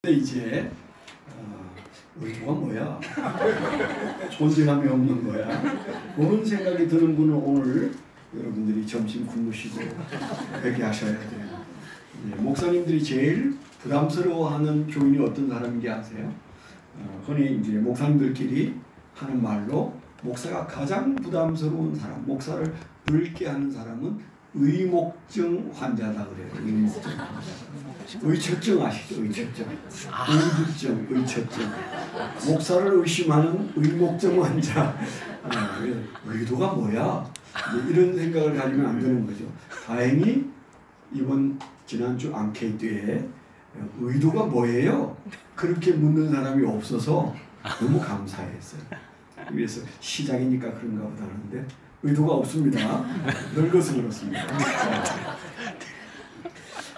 근데 이제 의도가 뭐야? 존재감이 없는 거야. 그런 생각이 드는 분은 오늘 여러분들이 점심 굶으시고 회개하셔야 돼요. 목사님들이 제일 부담스러워하는 교인이 어떤 사람인지 아세요? 흔히 이제 목사님들끼리 하는 말로 목사가 가장 부담스러운 사람, 목사를 늙게 하는 사람은 의목증 환자다 그래요. 의목증 환자. 의처증 아시죠? 의처증. 의구증, 의처증. 목사를 의심하는 의목증 환자. 의도가 뭐야? 이런 생각을 가지면 안 되는 거죠. 다행히 이번 지난주 앙케이트에 의도가 뭐예요? 그렇게 묻는 사람이 없어서 너무 감사했어요. 그래서 시작이니까 그런가 보다 하는데 의도가 없습니다. 늙어서 그렇습니다.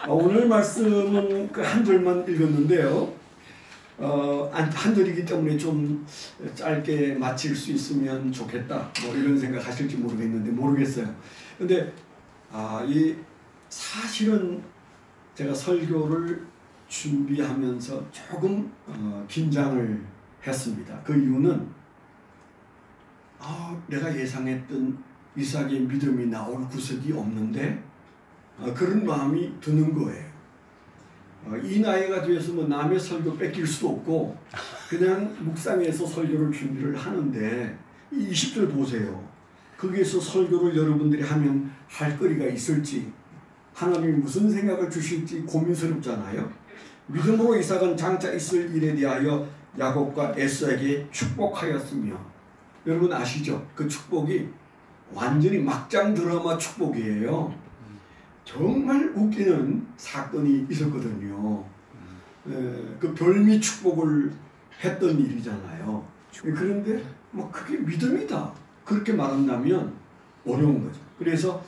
오늘 말씀은 그 한 절만 읽었는데요. 한 절이기 때문에 좀 짧게 마칠 수 있으면 좋겠다. 뭐 이런 생각 하실지 모르겠어요. 근데 이 사실은 제가 설교를 준비하면서 조금 긴장을 했습니다. 그 이유는 내가 예상했던 이삭의 믿음이 나올 구석이 없는데 그런 마음이 드는 거예요. 이 나이가 돼서 뭐 남의 설교 뺏길 수도 없고 그냥 묵상해서 설교를 준비를 하는데 20절 보세요. 거기에서 설교를 여러분들이 하면 할 거리가 있을지 하나님이 무슨 생각을 주실지 고민스럽잖아요. 믿음으로 이삭은 장차 있을 일에 대하여 야곱과 에서에게 축복하였으며, 여러분 아시죠? 그 축복이 완전히 막장 드라마 축복이에요. 정말 웃기는 사건이 있었거든요. 그 별미 축복을 했던 일이잖아요. 그런데 뭐 그게 믿음이다 그렇게 말한다면 어려운 거죠. 그래서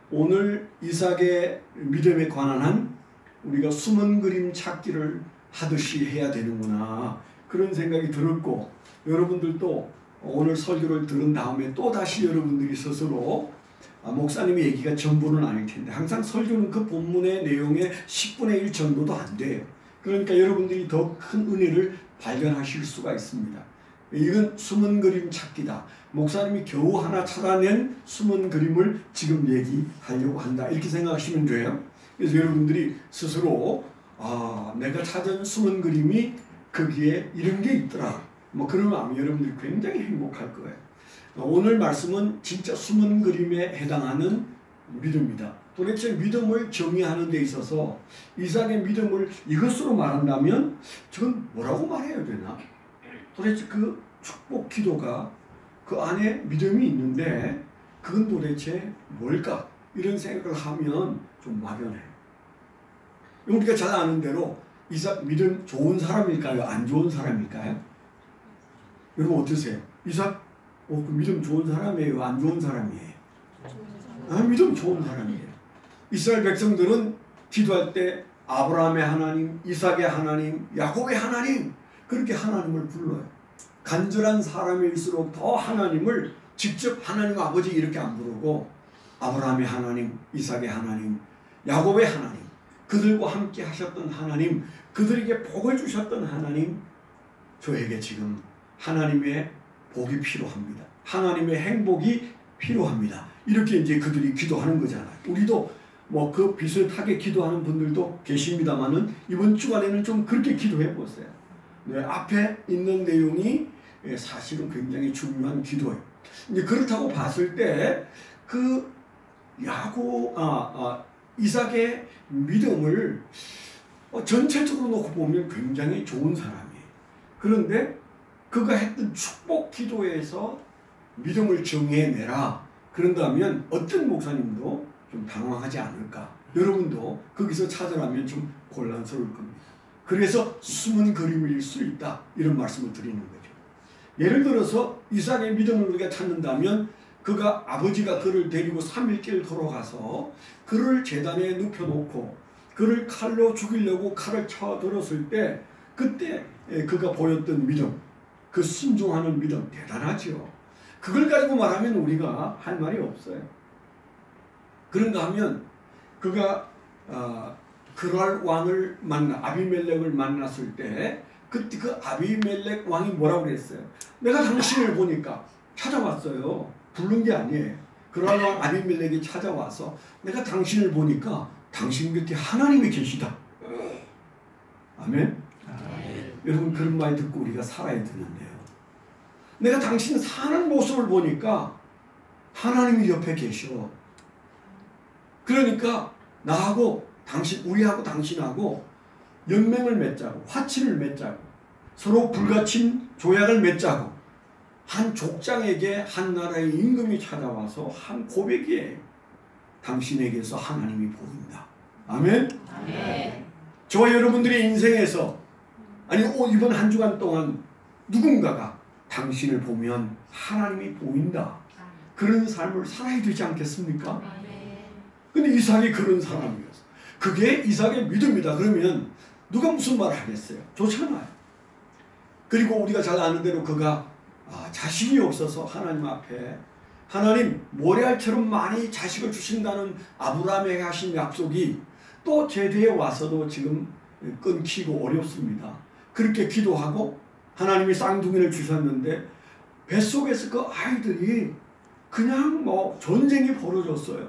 오늘 이삭의 믿음에 관한 한 우리가 숨은 그림 찾기를 하듯이 해야 되는구나 그런 생각이 들었고, 여러분들도 오늘 설교를 들은 다음에 또 다시 여러분들이 스스로 목사님의 얘기가 전부는 아닐 텐데 항상 설교는 그 본문의 내용의 10분의 1 정도도 안 돼요. 그러니까 여러분들이 더 큰 은혜를 발견하실 수가 있습니다. 이건 숨은 그림 찾기다. 목사님이 겨우 하나 찾아낸 숨은 그림을 지금 얘기하려고 한다. 이렇게 생각하시면 돼요. 그래서 여러분들이 스스로 내가 찾은 숨은 그림이 거기에 이런 게 있더라. 뭐 그러면 여러분들이 굉장히 행복할 거예요. 오늘 말씀은 진짜 숨은 그림에 해당하는 믿음이다. 도대체 믿음을 정의하는 데 있어서 이삭의 믿음을 이것으로 말한다면 저건 뭐라고 말해야 되나? 도대체 그 축복 기도가 그 안에 믿음이 있는데 그건 도대체 뭘까? 이런 생각을 하면 좀 막연해요. 우리가 잘 아는 대로 이삭 믿음 좋은 사람일까요? 안 좋은 사람일까요? 여러분 어떠세요? 이삭 그 믿음 좋은 사람이에요? 안 좋은 사람이에요? 믿음 좋은 사람이에요. 이스라엘 백성들은 기도할 때 아브라함의 하나님, 이삭의 하나님, 야곱의 하나님 그렇게 하나님을 불러요. 간절한 사람일수록 더 하나님을 직접 하나님 아버지 이렇게 안 부르고 아브라함의 하나님, 이삭의 하나님, 야곱의 하나님, 그들과 함께 하셨던 하나님, 그들에게 복을 주셨던 하나님, 저에게 지금 하나님의 복이 필요합니다. 하나님의 행복이 필요합니다. 이렇게 이제 그들이 기도하는 거잖아요. 우리도 뭐 그 비슷하게 기도하는 분들도 계십니다만은 이번 주간에는 좀 그렇게 기도해 보세요. 앞에 있는 내용이 사실은 굉장히 중요한 기도예요. 이제 그렇다고 봤을 때 그 이삭의 믿음을 전체적으로 놓고 보면 굉장히 좋은 사람이에요. 그런데 그가 했던 축복 기도에서 믿음을 정해내라. 그런다면 어떤 목사님도 좀 당황하지 않을까. 여러분도 거기서 찾아가면 좀 곤란스러울 겁니다. 그래서 숨은 그림일 수 있다. 이런 말씀을 드리는 거죠. 예를 들어서 이삭의 믿음을 우리가 찾는다면 그가 아버지가 그를 데리고 3일길 걸어가서 그를 제단에 눕혀놓고 그를 칼로 죽이려고 칼을 쳐들었을 때 그때 그가 보였던 믿음, 그 순종하는 믿음 대단하죠. 그걸 가지고 말하면 우리가 할 말이 없어요. 그런가 하면 그가 그랄 왕을 아비멜렉을 만났을 때 그때 그 아비멜렉 왕이 뭐라고 그랬어요? 내가 당신을 보니까 찾아왔어요. 부른 게 아니에요. 그랄 왕 아비멜렉이 찾아와서 내가 당신을 보니까 당신 곁에 하나님이 계시다. 아멘? 여러분 그런 말 듣고 우리가 살아야 되는데요. 내가 당신 사는 모습을 보니까 하나님이 옆에 계셔. 그러니까 나하고 우리하고 당신하고 연맹을 맺자고, 화친을 맺자고, 서로 불가침 조약을 맺자고, 한 족장에게 한 나라의 임금이 찾아와서 한 고백이에요. 당신에게서 하나님이 보인다. 아멘? 아멘. 저와 여러분들의 인생에서 아니 이번 한 주간 동안 누군가가 당신을 보면 하나님이 보인다. 그런 삶을 살아야 되지 않겠습니까? 근데 이삭이 그런 사람이었어. 그게 이삭의 믿음이다. 그러면 누가 무슨 말을 하겠어요? 좋잖아요. 그리고 우리가 잘 아는 대로 그가 자식이 없어서 하나님 앞에 하나님 모래알처럼 많이 자식을 주신다는 아브라함에게 하신 약속이 또 제대에 와서도 지금 끊기고 어렵습니다. 그렇게 기도하고 하나님이 쌍둥이를 주셨는데 뱃속에서 그 아이들이 그냥 전쟁이 벌어졌어요.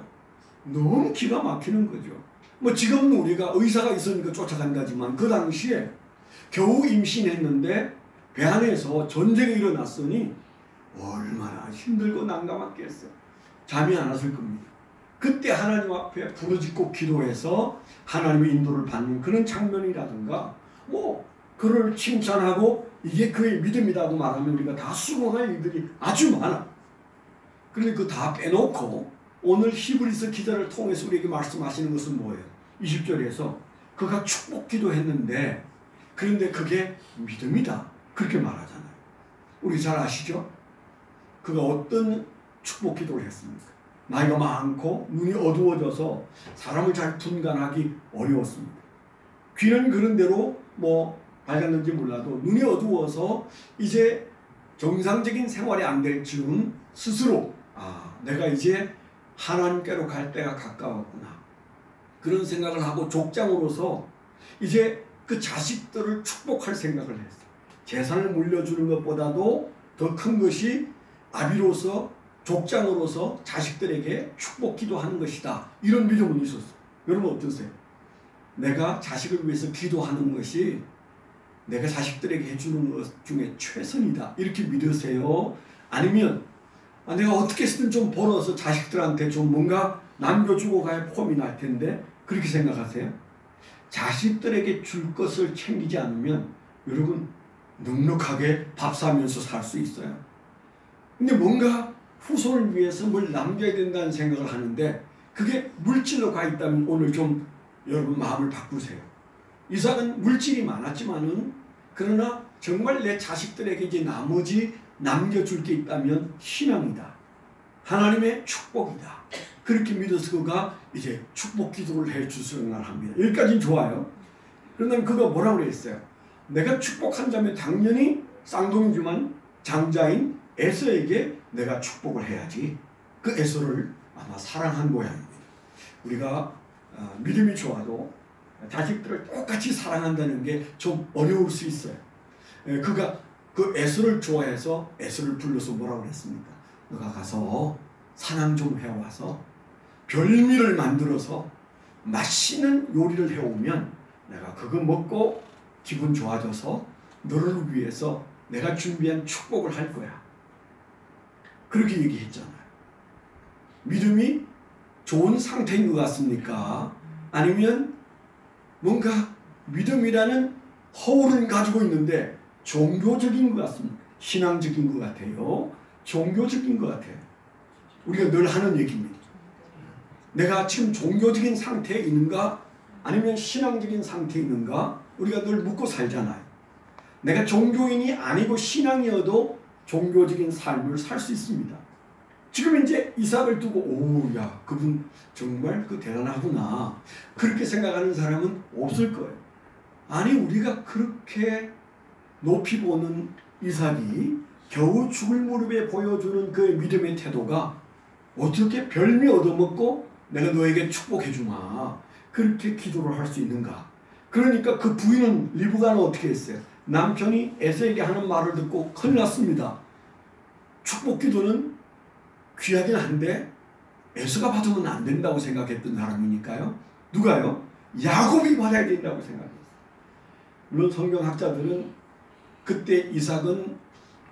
너무 기가 막히는 거죠. 지금은 우리가 의사가 있으니까 쫓아간다지만 그 당시에 겨우 임신했는데 배 안에서 전쟁이 일어났으니 얼마나 힘들고 난감했겠어요. 잠이 안 왔을 겁니다. 그때 하나님 앞에 부르짖고 기도해서 하나님의 인도를 받는 그런 장면이라든가 그를 칭찬하고 이게 그의 믿음이라고 말하면 우리가 다 수긍할 일들이 아주 많아. 그런데 그거 다 빼놓고 오늘 히브리서 기자를 통해서 우리에게 말씀하시는 것은 뭐예요? 20절에서 그가 축복 기도했는데 그런데 그게 믿음이다. 그렇게 말하잖아요. 우리 잘 아시죠? 그가 어떤 축복 기도를 했습니까? 나이가 많고 눈이 어두워져서 사람을 잘 분간하기 어려웠습니다. 귀는 그런 대로 밝았는지 몰라도 눈이 어두워서 이제 정상적인 생활이 안 될 즈음 스스로 내가 이제 하나님께로 갈 때가 가까웠구나. 그런 생각을 하고 족장으로서 이제 그 자식들을 축복할 생각을 했어요. 재산을 물려주는 것보다도 더 큰 것이 아비로서 족장으로서 자식들에게 축복 기도하는 것이다. 이런 믿음은 있었어요. 여러분 어떠세요? 내가 자식을 위해서 기도하는 것이 내가 자식들에게 해주는 것 중에 최선이다. 이렇게 믿으세요? 아니면 내가 어떻게 해서든 좀 벌어서 자식들한테 좀 뭔가 남겨주고 가야 폼이 날 텐데 그렇게 생각하세요? 자식들에게 줄 것을 챙기지 않으면 여러분 넉넉하게 밥 사면서 살 수 있어요. 근데 뭔가 후손을 위해서 뭘 남겨야 된다는 생각을 하는데 그게 물질로 가 있다면 오늘 좀 여러분 마음을 바꾸세요. 이삭은 물질이 많았지만은 그러나 정말 내 자식들에게 이제 나머지 남겨줄 게 있다면 신앙이다. 하나님의 축복이다. 그렇게 믿어서 그가 이제 축복 기도를 해 주시는 합니다. 여기까지는 좋아요. 그런데 그가 뭐라고 그랬어요? 내가 축복한다면 당연히 쌍둥이지만 장자인 에서에게 내가 축복을 해야지. 그 에서를 아마 사랑한 모양입니다. 우리가 믿음이 좋아도 자식들을 똑같이 사랑한다는 게 좀 어려울 수 있어요. 그가 그 에서를 좋아해서 에서를 불러서 뭐라고 그랬습니까? 너가 가서 사냥 좀 해와서 별미를 만들어서 맛있는 요리를 해오면 내가 그거 먹고 기분 좋아져서 너를 위해서 내가 준비한 축복을 할 거야. 그렇게 얘기했잖아요. 믿음이 좋은 상태인 것 같습니까? 아니면 뭔가 믿음이라는 허울을 가지고 있는데 종교적인 것 같습니다. 신앙적인 것 같아요. 종교적인 것 같아요. 우리가 늘 하는 얘기입니다. 내가 지금 종교적인 상태에 있는가? 아니면 신앙적인 상태에 있는가? 우리가 늘 묻고 살잖아요. 내가 종교인이 아니고 신앙이어도 종교적인 삶을 살 수 있습니다. 지금 이제 이삭을 두고 야 그분 정말 대단하구나 그렇게 생각하는 사람은 없을 거예요. 아니 우리가 그렇게 높이 보는 이삭이 겨우 죽을 무렵에 보여주는 그 믿음의 태도가 어떻게 별미 얻어먹고 내가 너에게 축복해주마 그렇게 기도를 할 수 있는가? 그러니까 그 부인은 리브가는 어떻게 했어요? 남편이 에서에게 하는 말을 듣고 큰일 났습니다. 축복 기도는 귀하긴 한데 에서가 받으면 안 된다고 생각했던 사람이니까요. 누가요? 야곱이 받아야 된다고 생각했어요. 물론 성경학자들은 그때 이삭은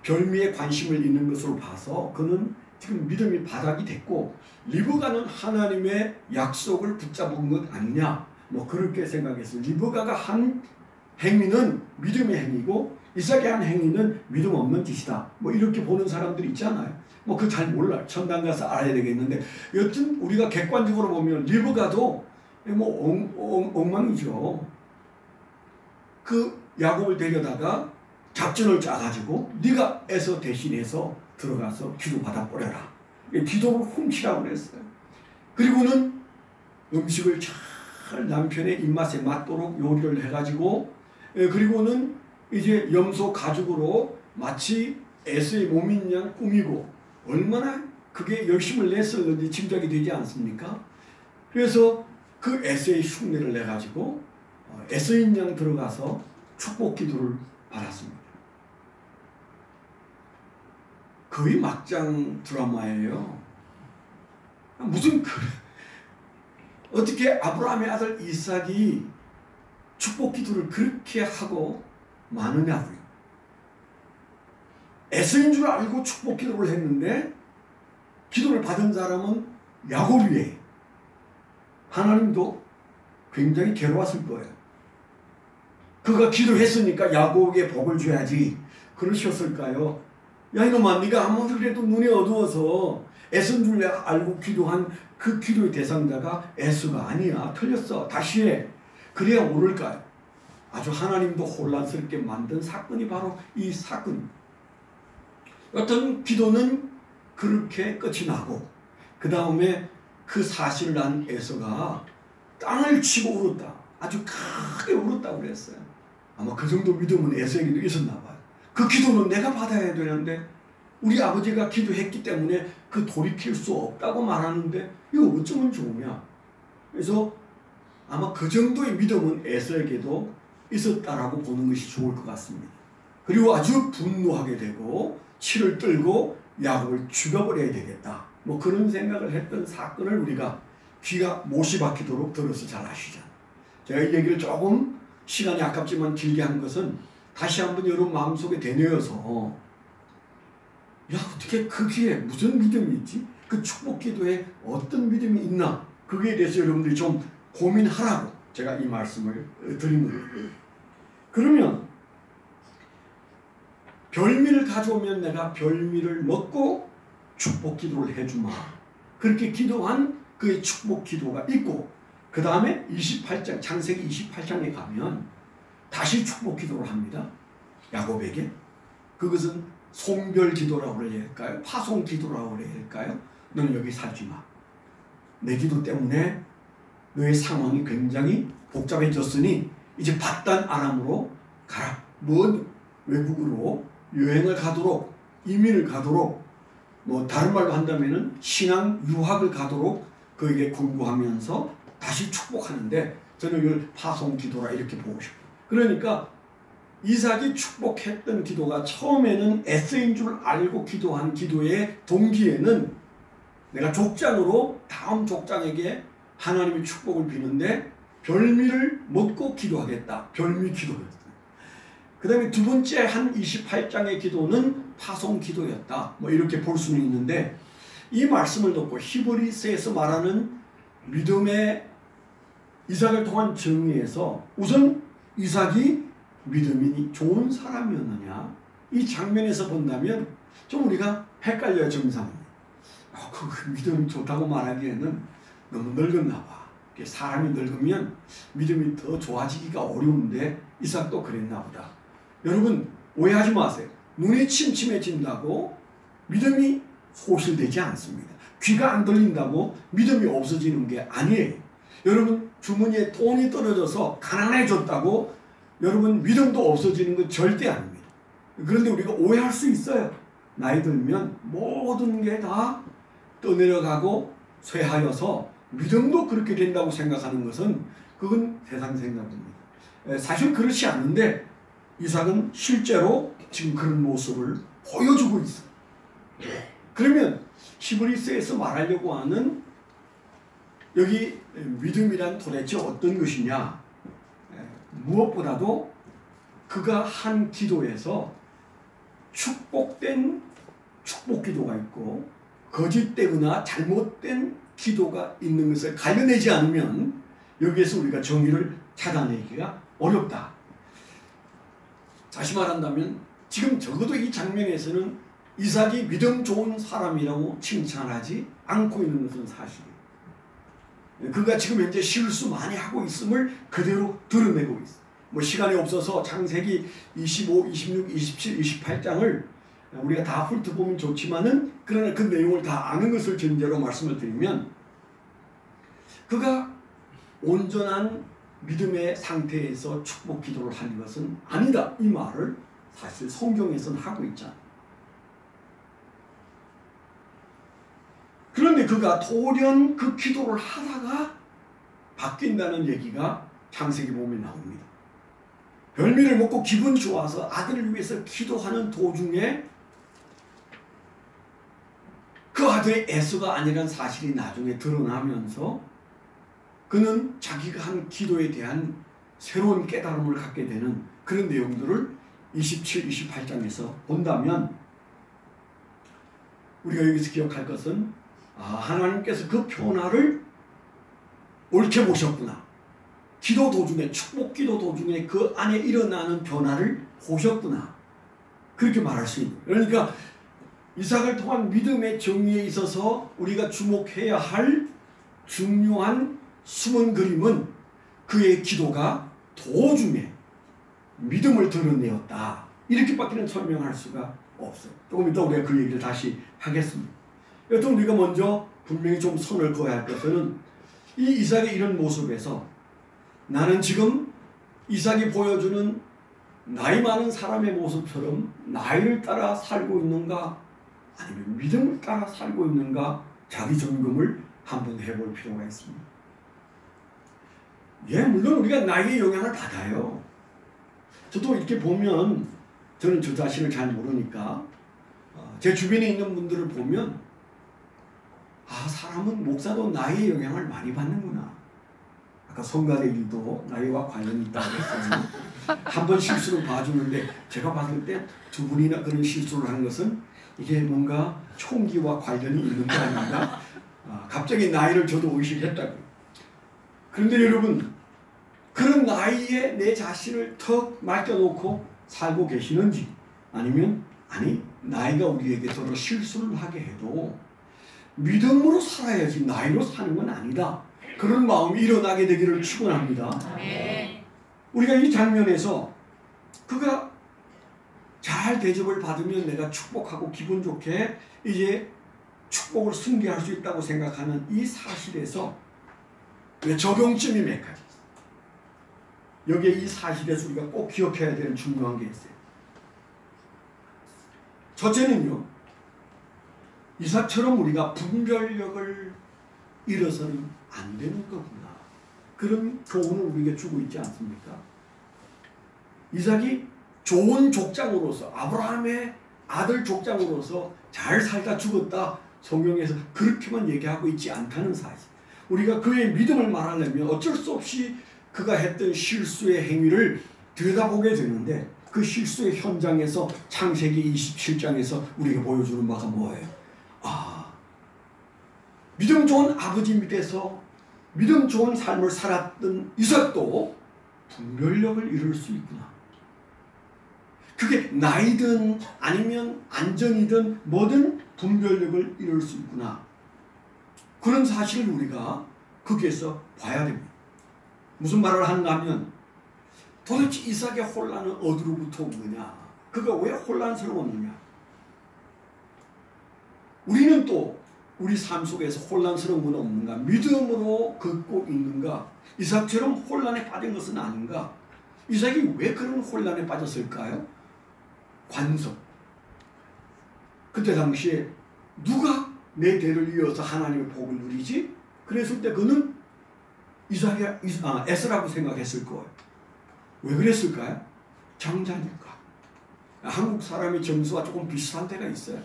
별미에 관심을 있는 것으로 봐서 그는 지금 믿음이 바닥이 됐고 리브가는 하나님의 약속을 붙잡은 것 아니냐, 뭐 그렇게 생각했어요. 리브가가 한 행위는 믿음의 행위고 이삭이 한 행위는 믿음 없는 짓이다, 뭐 이렇게 보는 사람들이 있잖아요. 뭐 그거 잘 몰라요. 천당 가서 알아야 되겠는데 여튼 우리가 객관적으로 보면 리브가도 뭐 엉망이죠. 그 야곱을 데려다가 작전을 짜가지고 네가 에서 대신해서 들어가서 기도 받아버려라. 기도를 훔치라고 그랬어요. 그리고는 음식을 잘 남편의 입맛에 맞도록 요리를 해가지고 그리고는 이제 염소 가죽으로 마치 에서의 몸인 양 꾸미고 얼마나 그게 열심을 냈었는지 짐작이 되지 않습니까? 그래서 그 에서의 흉내를 내가지고 에서인 양 들어가서 축복 기도를 받았습니다. 거의 막장 드라마예요. 무슨 어떻게 아브라함의 아들 이삭이 축복 기도를 그렇게 하고 마느냐고요. 에서인 줄 알고 축복 기도를 했는데 기도를 받은 사람은 야곱이에요. 하나님도 굉장히 괴로웠을 거예요. 그가 기도했으니까 야곱에게 복을 줘야지 그러셨을까요? 야 이놈아, 네가 아무리 그래도 눈이 어두워서 에서인 줄 알고 기도한 그 기도의 대상자가 에서가 아니야. 틀렸어. 다시 해. 그래야 오를까요? 아주 하나님도 혼란스럽게 만든 사건이 바로 이 사건. 어떤 기도는 그렇게 끝이 나고 그 다음에 그 사실을 안 에서가 땅을 치고 울었다. 아주 크게 울었다고 그랬어요. 아마 그 정도 믿음은 에서에게도 있었나 봐요. 그 기도는 내가 받아야 되는데 우리 아버지가 기도했기 때문에 그 돌이킬 수 없다고 말하는데 이거 어쩌면 좋으냐. 그래서 아마 그 정도의 믿음은 에서에게도 있었다라고 보는 것이 좋을 것 같습니다. 그리고 아주 분노하게 되고 치를 떨고 야곱을 죽여버려야 되겠다, 뭐 그런 생각을 했던 사건을 우리가 귀가 못이 박히도록 들어서 잘 아시잖아요. 제가 이 얘기를 조금 시간이 아깝지만 길게 한 것은 다시 한번 여러분 마음속에 되뇌어서 야 어떻게 거기에 무슨 믿음이 있지? 그 축복 기도에 어떤 믿음이 있나? 거기에 대해서 여러분들이 좀 고민하라고 제가 이 말씀을 드린 거예요. 그러면 별미를 가져오면 내가 별미를 먹고 축복 기도를 해주마. 그렇게 기도한 그의 축복 기도가 있고 그 다음에 28장 창세기 28장에 가면 다시 축복 기도를 합니다. 야곱에게. 그것은 송별 기도라고 그래야 할까요? 파송 기도라고 그래야 할까요? 너는 여기 살지 마. 내 기도 때문에 너의 상황이 굉장히 복잡해졌으니 이제 바단 아람으로 가라. 먼 외국으로 여행을 가도록, 이민을 가도록, 뭐 다른 말로 한다면은 신앙 유학을 가도록 그에게 권고하면서 다시 축복하는데 저는 이걸 파송 기도라 이렇게 보고 싶어요. 그러니까 이삭이 축복했던 기도가 처음에는 에서인 줄 알고 기도한 기도의 동기에는 내가 족장으로 다음 족장에게 하나님의 축복을 비는데 별미를 먹고 기도하겠다. 별미 기도였어요. 그 다음에 두 번째 한 28장의 기도는 파송 기도였다. 뭐 이렇게 볼 수는 있는데 이 말씀을 듣고 히브리서에서 말하는 믿음의 이삭을 통한 정의에서 우선 이삭이 믿음이 좋은 사람이었느냐, 이 장면에서 본다면 좀 우리가 헷갈려요. 정상은 그 믿음이 좋다고 말하기에는 너무 늙었나 봐. 사람이 늙으면 믿음이 더 좋아지기가 어려운데 이삭도 그랬나 보다. 여러분 오해하지 마세요. 눈이 침침해진다고 믿음이 소실되지 않습니다. 귀가 안 들린다고 믿음이 없어지는 게 아니에요. 여러분 주머니에 돈이 떨어져서 가난해졌다고 여러분 믿음도 없어지는 건 절대 아닙니다. 그런데 우리가 오해할 수 있어요. 나이 들면 모든 게 다 떠내려가고 쇠하여서 믿음도 그렇게 된다고 생각하는 것은 그건 세상 생각입니다. 사실 그렇지 않은데 이삭은 실제로 지금 그런 모습을 보여주고 있어요. 그러면 히브리서에서 말하려고 하는 여기 믿음이란 도대체 어떤 것이냐? 무엇보다도 그가 한 기도에서 축복된 축복 기도가 있고 거짓되거나 잘못된 기도가 있는 것을 갈려내지 않으면 여기에서 우리가 정의를 찾아내기가 어렵다. 다시 말한다면 지금 적어도 이 장면에서는 이삭이 믿음 좋은 사람이라고 칭찬하지 않고 있는 것은 사실이에요. 그가 지금 현재 실수 많이 하고 있음을 그대로 드러내고 있어요. 뭐 시간이 없어서 창세기 25, 26, 27, 28장을 우리가 다 훑어보면 좋지만은 그러나 그 내용을 다 아는 것을 전제로 말씀을 드리면 그가 온전한 믿음의 상태에서 축복 기도를 하는 것은 아니다. 이 말을 사실 성경에서는 하고 있잖아요. 그런데 그가 돌연 그 기도를 하다가 바뀐다는 얘기가 창세기 보면 나옵니다. 별미를 먹고 기분 좋아서 아들을 위해서 기도하는 도중에 그 아들의 에서가 아니라는 사실이 나중에 드러나면서 그는 자기가 한 기도에 대한 새로운 깨달음을 갖게 되는 그런 내용들을 27, 28장에서 본다면 우리가 여기서 기억할 것은 하나님께서 그 변화를 옳게 보셨구나. 기도 도중에 축복 기도 도중에 그 안에 일어나는 변화를 보셨구나. 그렇게 말할 수 있는. 그러니까 이삭을 통한 믿음의 정의에 있어서 우리가 주목해야 할 중요한 숨은 그림은 그의 기도가 도중에 믿음을 드러내었다. 이렇게밖에는 설명할 수가 없어요. 조금 이따 우리가 그 얘기를 다시 하겠습니다. 여튼 우리가 먼저 분명히 좀 손을 그어야 할 것은 이 이삭의 이런 모습에서 나는 지금 이삭이 보여주는 나이 많은 사람의 모습처럼 나이를 따라 살고 있는가 아니면 믿음을 따라 살고 있는가 자기 점검을 한번 해볼 필요가 있습니다. 예, 물론 우리가 나이의 영향을 받아요. 저도 이렇게 보면 저는 저 자신을 잘 모르니까 제 주변에 있는 분들을 보면 사람은 목사도 나이의 영향을 많이 받는구나. 아까 성가대 일도 나이와 관련이 있다고 했어요. 한 번 실수를 봐주는데 제가 봤을 때 두 분이나 그런 실수를 한 것은 이게 뭔가 총기와 관련이 있는 거 아닌가? 갑자기 나이를 저도 의식했다고요. 그런데 여러분 그런 나이에 내 자신을 턱 맡겨놓고 살고 계시는지 아니면 나이가 우리에게 서로 실수를 하게 해도 믿음으로 살아야지 나이로 사는 건 아니다. 그런 마음이 일어나게 되기를 축원합니다. 우리가 이 장면에서 그가 잘 대접을 받으면 내가 축복하고 기분 좋게 이제 축복을 승계할 수 있다고 생각하는 이 사실에서 적용점이 몇 가지 있어요. 여기에 이 사실에서 우리가 꼭 기억해야 되는 중요한 게 있어요. 첫째는요. 이삭처럼 우리가 분별력을 잃어서는 안 되는 거구나. 그런 교훈을 우리에게 주고 있지 않습니까? 이삭이 좋은 족장으로서 아브라함의 아들 족장으로서 잘 살다 죽었다. 성경에서 그렇게만 얘기하고 있지 않다는 사실. 우리가 그의 믿음을 말하려면 어쩔 수 없이 그가 했던 실수의 행위를 들여다보게 되는데 그 실수의 현장에서 창세기 27장에서 우리가 보여주는 바가 뭐예요? 믿음 좋은 아버지 밑에서 믿음 좋은 삶을 살았던 이삭도 분별력을 잃을 수 있구나. 그게 나이든 아니면 안전이든 뭐든 분별력을 잃을 수 있구나. 그런 사실을 우리가 거기에서 봐야 됩니다. 무슨 말을 하는가 하면 도대체 이삭의 혼란은 어디로부터 온 거냐? 그가 왜 혼란스러웠느냐? 우리는 또 우리 삶 속에서 혼란스러운 건 없는가? 믿음으로 걷고 있는가? 이삭처럼 혼란에 빠진 것은 아닌가? 이삭이 왜 그런 혼란에 빠졌을까요? 관석. 그때 당시에 누가 내 대를 이어서 하나님의 복을 누리지? 그랬을 때 그는 에서라고 생각했을 거예요. 왜 그랬을까요? 장자니까. 한국 사람의 정서와 조금 비슷한 데가 있어요.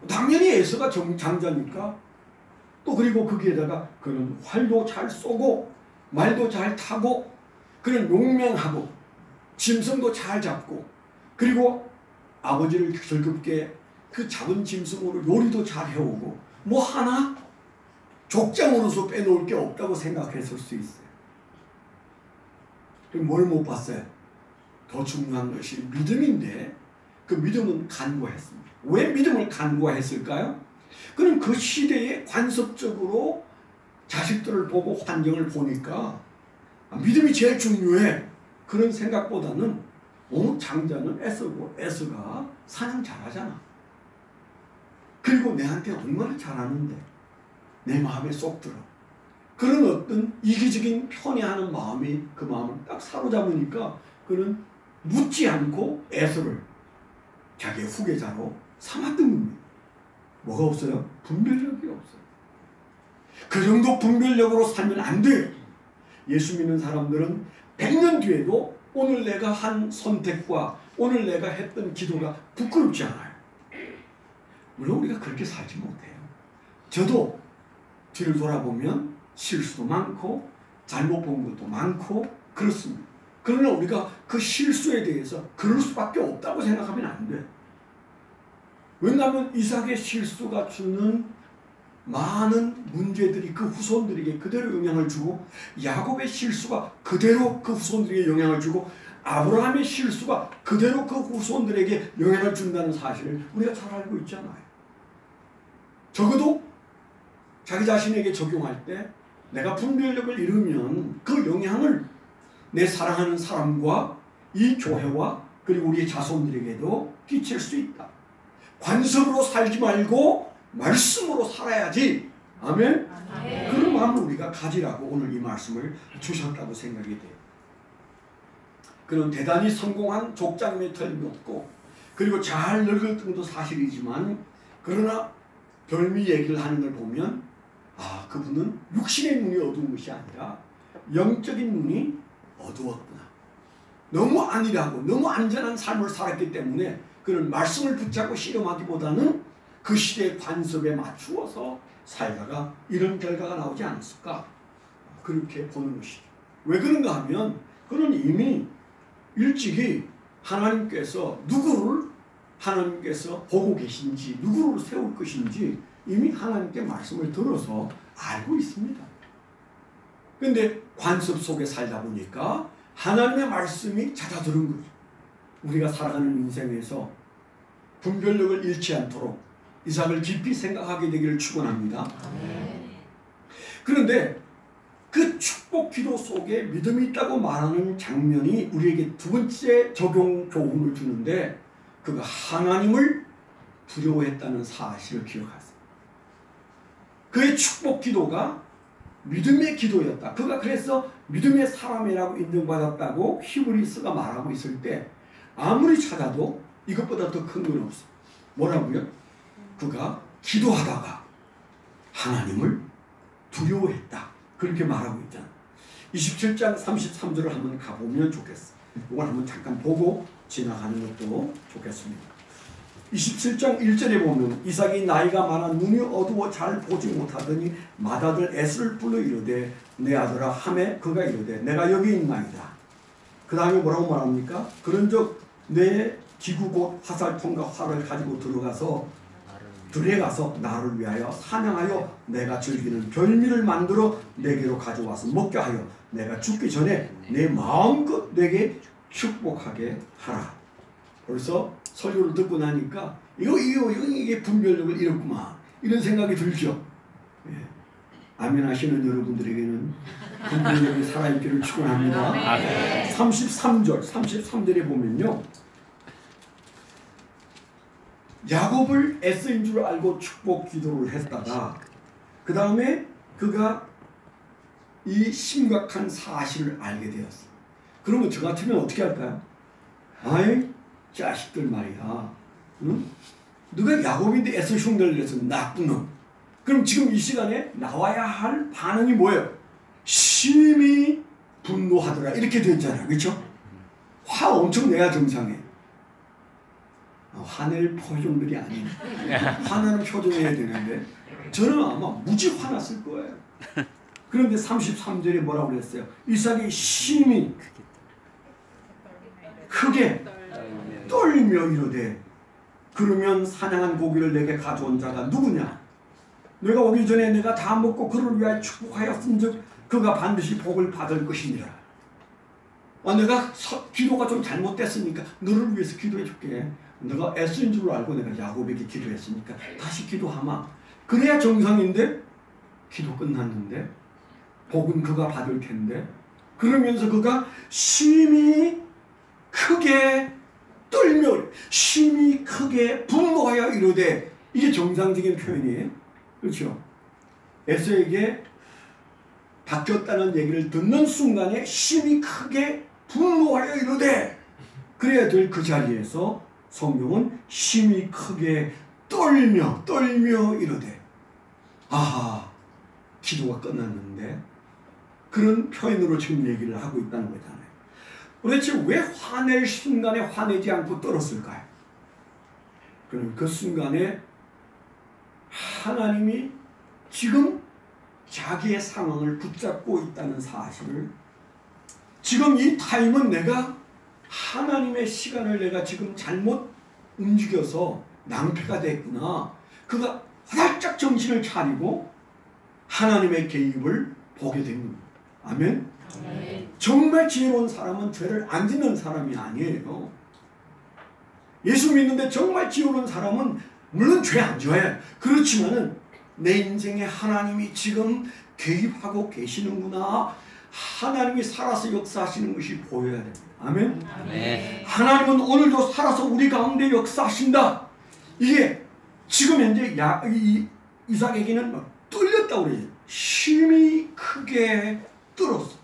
당연히 에서가 장자니까. 또 그리고 거기에다가 그는 활도 잘 쏘고 말도 잘 타고 그는 용맹하고 짐승도 잘 잡고 그리고 아버지를 즐겁게 그 잡은 짐승으로 요리도 잘 해오고 뭐 하나 족장으로서 빼놓을 게 없다고 생각했을 수 있어요. 뭘 못 봤어요? 더 중요한 것이 믿음인데 그 믿음은 간구했습니다. 왜 믿음을 간구했을까요? 그는 그 시대에 관습적으로 자식들을 보고 환경을 보니까 믿음이 제일 중요해. 그런 생각보다는 장자는 에서고 에서가 사냥 잘하잖아. 그리고 내한테 얼마나 잘하는데 내 마음에 쏙 들어. 그런 어떤 이기적인 편애하는 마음이 그 마음을 딱 사로잡으니까 그는 묻지 않고 에서를 자기의 후계자로 삼았던 겁니다. 뭐가 없어요? 분별력이 없어요. 그 정도 분별력으로 살면 안 돼요. 예수 믿는 사람들은 100년 뒤에도 오늘 내가 한 선택과 오늘 내가 했던 기도가 부끄럽지 않아요. 물론 우리가 그렇게 살지 못해요. 저도 뒤를 돌아보면 실수도 많고 잘못 본 것도 많고 그렇습니다. 그러나 우리가 그 실수에 대해서 그럴 수밖에 없다고 생각하면 안 돼요. 왜냐하면 이삭의 실수가 주는 많은 문제들이 그 후손들에게 그대로 영향을 주고 야곱의 실수가 그대로 그 후손들에게 영향을 주고 아브라함의 실수가 그대로 그 후손들에게 영향을 준다는 사실을 우리가 잘 알고 있잖아요. 적어도 자기 자신에게 적용할 때 내가 분별력을 잃으면 그 영향을 내 사랑하는 사람과 이 교회와 그리고 우리의 자손들에게도 끼칠 수 있다. 관습으로 살지 말고 말씀으로 살아야지. 아멘? 그런 마음을 우리가 가지라고 오늘 이 말씀을 주셨다고 생각이 돼요. 그는 대단히 성공한 족장 멘토였고 그리고 잘 늙었던 것도 사실이지만 그러나 별미 얘기를 하는 걸 보면 그분은 육신의 눈이 어두운 것이 아니라 영적인 눈이 어두웠구나. 너무 안일하고 너무 안전한 삶을 살았기 때문에 그는 말씀을 붙잡고 실험하기보다는 그 시대의 관습에 맞추어서 살다가 이런 결과가 나오지 않았을까 그렇게 보는 것이죠. 왜 그런가 하면 그는 이미 일찍이 하나님께서 누구를 하나님께서 보고 계신지 누구를 세울 것인지 이미 하나님께 말씀을 들어서 알고 있습니다. 그런데 관습 속에 살다 보니까 하나님의 말씀이 잦아들은 거죠. 우리가 살아가는 인생에서 분별력을 잃지 않도록 이삭을 깊이 생각하게 되기를 축원합니다. 그런데 그 축복 기도 속에 믿음이 있다고 말하는 장면이 우리에게 두 번째 적용 교훈을 주는데 그가 하나님을 두려워했다는 사실을 기억하세요. 그의 축복 기도가 믿음의 기도였다. 그가 그래서 믿음의 사람이라고 인정받았다고 히브리서가 말하고 있을 때 아무리 찾아도 이것보다 더 큰 건 없어. 뭐라고요? 그가 기도하다가 하나님을 두려워했다. 그렇게 말하고 있잖아. 27장 33절을 한번 가보면 좋겠어. 이걸 한번 잠깐 보고 지나가는 것도 좋겠습니다. 27장 1절에 보면 이삭이 나이가 많아 눈이 어두워 잘 보지 못하더니 맏아들 에스를 불러 이르되 내 아들아 하매 그가 이르되 내가 여기 있나이다. 그 다음에 뭐라고 말합니까? 그런즉 내 기구 곧 화살통과 활을 가지고 들어가서 나를 위하여 사냥하여 내가 즐기는 별미를 만들어 내게로 가져와서 먹게 하여 내가 죽기 전에 내 마음껏 내게 축복하게 하라. 벌써 설교를 듣고 나니까 이게 분별력을 잃었구만 이런 생각이 들죠. 예. 아멘 하시는 여러분들에게는 분별력이 살아있기를 축원합니다. 33절에 보면요, 야곱을 애써인 줄 알고 축복 기도를 했다가 그 다음에 그가 이 심각한 사실을 알게 되었어. 그러면 저 같으면 어떻게 할까요? 아이 자식들 말이야, 응? 누가 야곱인데 애써 흉내를 내서 나쁜 놈, 그럼 지금 이 시간에 나와야 할 반응이 뭐예요? 심히 분노하더라 이렇게 되어 있잖아요. 그렇죠? 화 엄청 내야 정상이에요. 화낼 표정들이 아니에요. 화나는 표정해야 되는데 저는 아마 무지 화났을 거예요. 그런데 33절에 뭐라고 그랬어요? 이삭이 심히 크게 떨며 이르되 그러면 사냥한 고기를 내게 가져온 자가 누구냐? 내가 오기 전에 내가 다 먹고 그를 위하여 축복하였은즉 그가 반드시 복을 받을 것이니라. 내가 기도가 좀 잘못됐으니까 너를 위해서 기도해 줄게. 너가 애쓰는 줄 알고 내가 야곱에게 기도했으니까 다시 기도하마. 그래야 정상인데 기도 끝났는데 복은 그가 받을 텐데 그러면서 그가 심히 크게 떨며 심히 크게 분노하여 이르되 이게 정상적인 표현이에요. 그렇죠? 에서에게 바뀌었다는 얘기를 듣는 순간에 심히 크게 분노하여 이르되 그래야 될 그 자리에서 성경은 심히 크게 떨며 이르되 아하 기도가 끝났는데 그런 표현으로 지금 얘기를 하고 있다는 거잖아요. 도대체 왜 화낼 순간에 화내지 않고 떨었을까요? 그럼 그 순간에 하나님이 지금 자기의 상황을 붙잡고 있다는 사실을 지금 이 타임은 내가 하나님의 시간을 내가 지금 잘못 움직여서 낭패가 됐구나. 그가 활짝 정신을 차리고 하나님의 개입을 보게 된 겁니다. 아멘? 정말 지혜로운 사람은 죄를 안 짓는 사람이 아니에요. 예수 믿는데 정말 지혜로운 사람은 물론 죄 안 지어요. 그렇지만은 내 인생에 하나님이 지금 개입하고 계시는구나. 하나님이 살아서 역사하시는 것이 보여야 됩니다. 아멘? 아멘. 하나님은 오늘도 살아서 우리 가운데 역사하신다. 이게 지금 현재 이삭에게는 뚫렸다고 그래요. 심히 크게 뚫었어.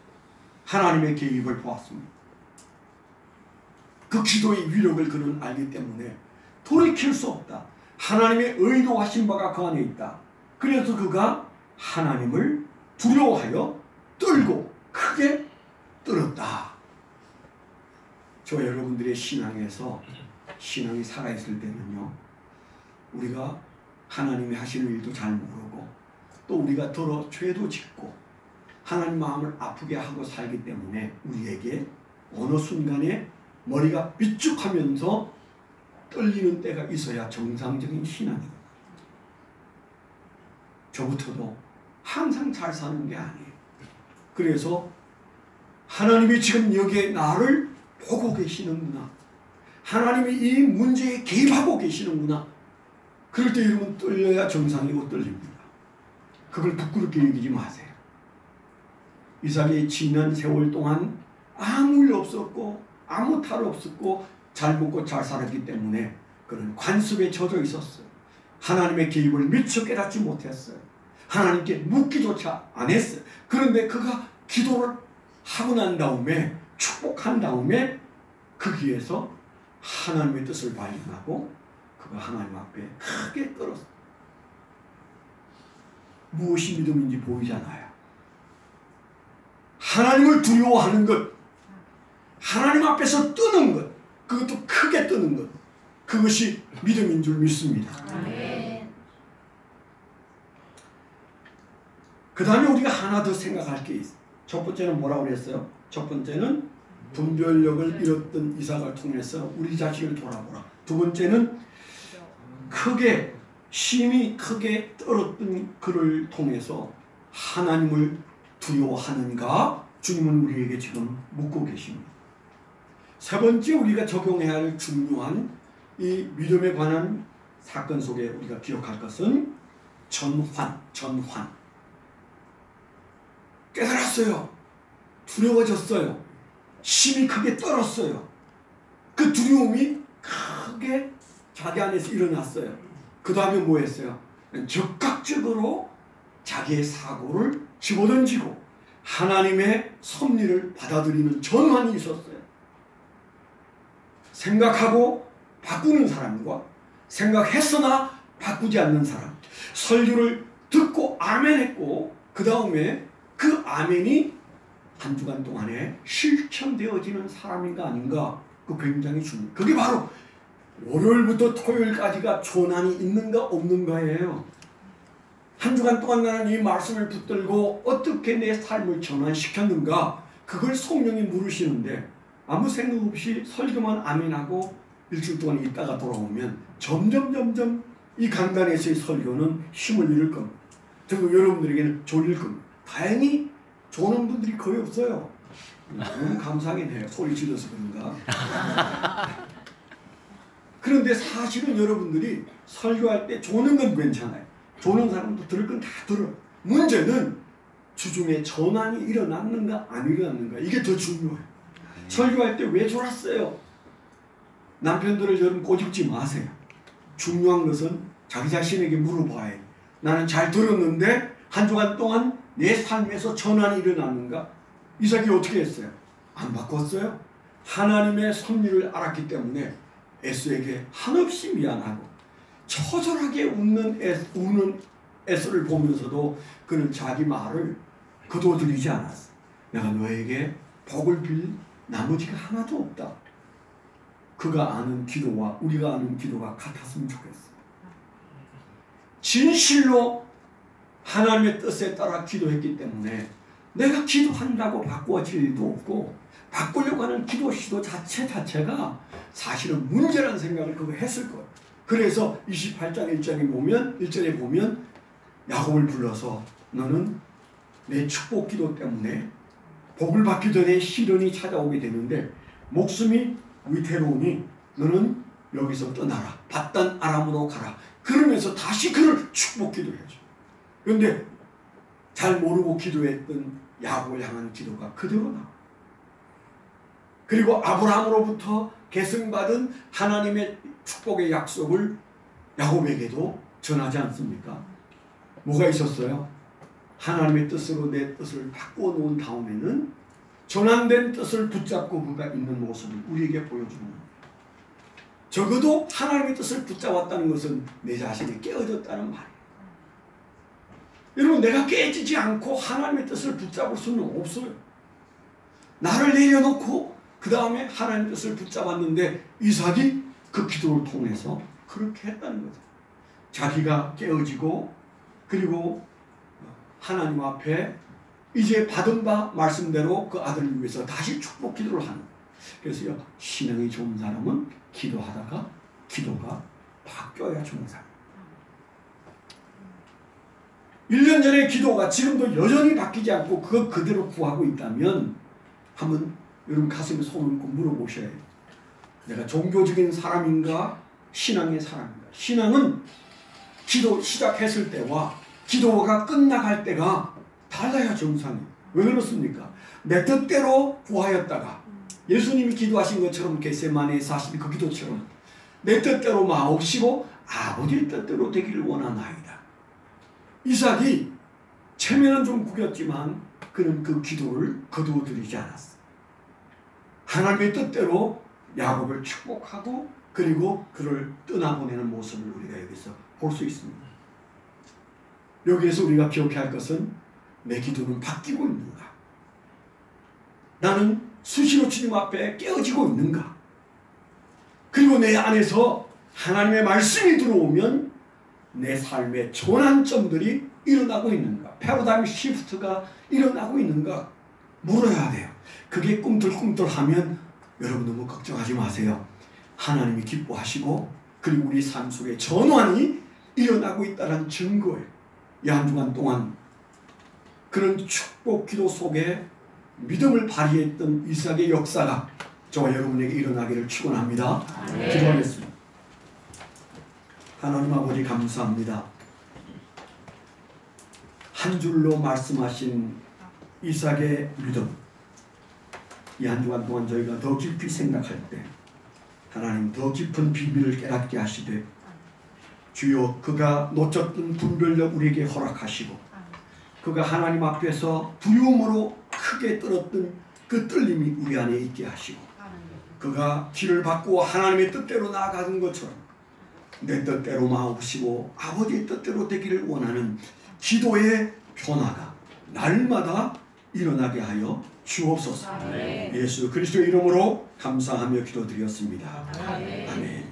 하나님의 개입을 보았습니다. 그 기도의 위력을 그는 알기 때문에 돌이킬 수 없다. 하나님의 의도하신 바가 그 안에 있다. 그래서 그가 하나님을 두려워하여 떨고 크게 떨었다. 저 여러분들의 신앙에서 신앙이 살아있을 때는요. 우리가 하나님이 하시는 일도 잘 모르고 또 우리가 더러 죄도 짓고 하나님 마음을 아프게 하고 살기 때문에 우리에게 어느 순간에 머리가 삐죽하면서 떨리는 때가 있어야 정상적인 신앙이에요. 저부터도 항상 잘 사는 게 아니에요. 그래서 하나님이 지금 여기에 나를 보고 계시는구나. 하나님이 이 문제에 개입하고 계시는구나. 그럴 때 여러분 떨려야 정상이고 떨립니다. 그걸 부끄럽게 여기지 마세요. 이삭이 지난 세월 동안 아무 일 없었고 아무 탈 없었고 잘 먹고 잘 살았기 때문에 그런 관습에 젖어 있었어요. 하나님의 개입을 미처 깨닫지 못했어요. 하나님께 묻기조차 안 했어요. 그런데 그가 기도를 하고 난 다음에 축복한 다음에 거기에서 하나님의 뜻을 발견하고 그가 하나님 앞에 크게 떨었어요. 무엇이 믿음인지 보이잖아요. 하나님을 두려워하는 것, 하나님 앞에서 뜨는 것, 그것도 크게 뜨는 것, 그것이 믿음인 줄 믿습니다. 그 다음에 우리가 하나 더 생각할 게 있어요. 첫 번째는 뭐라고 그랬어요? 첫 번째는 분별력을 잃었던 이삭을 통해서 우리 자신을 돌아보라. 두 번째는 크게 심히 크게 떨었던 그를 통해서 하나님을 두려워하는가? 주님은 우리에게 지금 묻고 계십니다. 세 번째 우리가 적용해야 할 중요한 이 믿음에 관한 사건 속에 우리가 기억할 것은 전환. 깨달았어요. 두려워졌어요. 심히 크게 떨었어요. 그 두려움이 크게 자기 안에서 일어났어요. 그 다음에 뭐 했어요? 적극적으로 자기의 사고를 집어던지고 하나님의 섭리를 받아들이는 전환이 있었어요. 생각하고 바꾸는 사람과 생각했으나 바꾸지 않는 사람, 설교를 듣고 아멘 했고 그 다음에 그 아멘이 한 주간 동안에 실천되어지는 사람인가 아닌가, 그 굉장히 중요해요. 그게 바로 월요일부터 토요일까지가 조난이 있는가 없는가예요. 한 주간 동안 나는 이 말씀을 붙들고 어떻게 내 삶을 전환시켰는가, 그걸 성령이 물으시는데 아무 생각 없이 설교만 아멘하고 일주일 동안 있다가 돌아오면 점점 이 강단에서의 설교는 힘을 잃을 겁니다. 그리고 여러분들에게는 졸릴 겁니다. 다행히 조는 분들이 거의 없어요. 너무 감사하긴 해요. 소리 질러서 그런가. 그런데 사실은 여러분들이 설교할 때 조는 건 괜찮아요. 조는 사람도 들을 건 다 들어요. 문제는 주중에 전환이 일어났는가 안 일어났는가, 이게 더 중요해요. 설교할 때 왜 졸았어요? 남편들을 여러분 꼬집지 마세요. 중요한 것은 자기 자신에게 물어봐야 해요. 나는 잘 들었는데 한 주간 동안 내 삶에서 전환이 일어났는가? 이삭이 어떻게 했어요? 안 바꿨어요? 하나님의 섭리를 알았기 때문에 에서에게 한없이 미안하고 처절하게 우는 에서를 보면서도 그는 자기 말을 거두어들이지 않았어. 내가 너에게 복을 빌 나머지가 하나도 없다. 그가 아는 기도와 우리가 아는 기도가 같았으면 좋겠어. 진실로 하나님의 뜻에 따라 기도했기 때문에 내가 기도한다고 바꾸어질 일도 없고, 바꾸려고 하는 기도 시도 자체가 사실은 문제라는 생각을 그거 했을 거예요. 그래서 28장 1절에 보면 야곱을 불러서 너는 내 축복 기도 때문에 복을 받기 전에 시련이 찾아오게 되는데 목숨이 위태로우니 너는 여기서 떠나라. 받단 아람으로 가라. 그러면서 다시 그를 축복 기도해줘. 그런데 잘 모르고 기도했던 야곱을 향한 기도가 그대로 나와. 그리고 아브라함으로부터 계승받은 하나님의 축복의 약속을 야곱에게도 전하지 않습니까? 뭐가 있었어요? 하나님의 뜻으로 내 뜻을 바꾸어 놓은 다음에는 전환된 뜻을 붙잡고 그가 있는 모습을 우리에게 보여주는 겁니다. 적어도 하나님의 뜻을 붙잡았다는 것은 내 자신이 깨어졌다는 말이에요. 여러분, 내가 깨지지 않고 하나님의 뜻을 붙잡을 수는 없어요. 나를 내려놓고 그 다음에 하나님의 뜻을 붙잡았는데 이삭이 그 기도를 통해서 그렇게 했다는 거죠. 자기가 깨어지고 그리고 하나님 앞에 이제 받은 바 말씀대로 그 아들을 위해서 다시 축복 기도를 하는 거예요. 그래서 신앙이 좋은 사람은 기도하다가 기도가 바뀌어야 좋은 사람. 1년 전의 기도가 지금도 여전히 바뀌지 않고 그거 그대로 구하고 있다면 한번 여러분 가슴에 손을 얹고 물어보셔야 해요. 내가 종교적인 사람인가 신앙의 사람인가. 신앙은 기도 시작했을 때와 기도가 끝나갈 때가 달라야 정상이에요. 왜 그렇습니까? 내 뜻대로 구하였다가 예수님이 기도하신 것처럼 겟세마네에 사실 그 기도처럼 내 뜻대로 마옵시고 아버지의 뜻대로 되기를 원하나이다. 이삭이 체면은 좀 구겼지만 그는 그 기도를 거두어들이지 않았어. 하나님의 뜻대로 야곱을 축복하고 그리고 그를 떠나보내는 모습을 우리가 여기서 볼 수 있습니다. 여기에서 우리가 기억해야 할 것은 내 기도는 바뀌고 있는가? 나는 수시로 주님 앞에 깨어지고 있는가? 그리고 내 안에서 하나님의 말씀이 들어오면 내 삶의 전환점들이 일어나고 있는가? 패러다임 시프트가 일어나고 있는가? 물어야 돼요. 그게 꿈틀꿈틀하면 여러분 너무 걱정하지 마세요. 하나님이 기뻐하시고 그리고 우리 삶 속에 전환이 일어나고 있다는 증거예요. 이 한 주간 동안 그런 축복 기도 속에 믿음을 발휘했던 이삭의 역사가 저와 여러분에게 일어나기를 축원합니다. 기도하겠습니다. 하나님 아버지 감사합니다. 한 줄로 말씀하신 이삭의 믿음, 이 한 주간 동안 저희가 더 깊이 생각할 때 하나님 더 깊은 비밀을 깨닫게 하시되 주여 그가 놓쳤던 분별력 우리에게 허락하시고 그가 하나님 앞에서 두려움으로 크게 떨었던 그 떨림이 우리 안에 있게 하시고 그가 길을 바꾸어 하나님의 뜻대로 나아가는 것처럼 내 뜻대로 마옵시고 아버지의 뜻대로 되기를 원하는 기도의 변화가 날마다 일어나게 하여 주옵소서. 아멘. 예수 그리스도의 이름으로 감사하며 기도드렸습니다. 아멘. 아멘.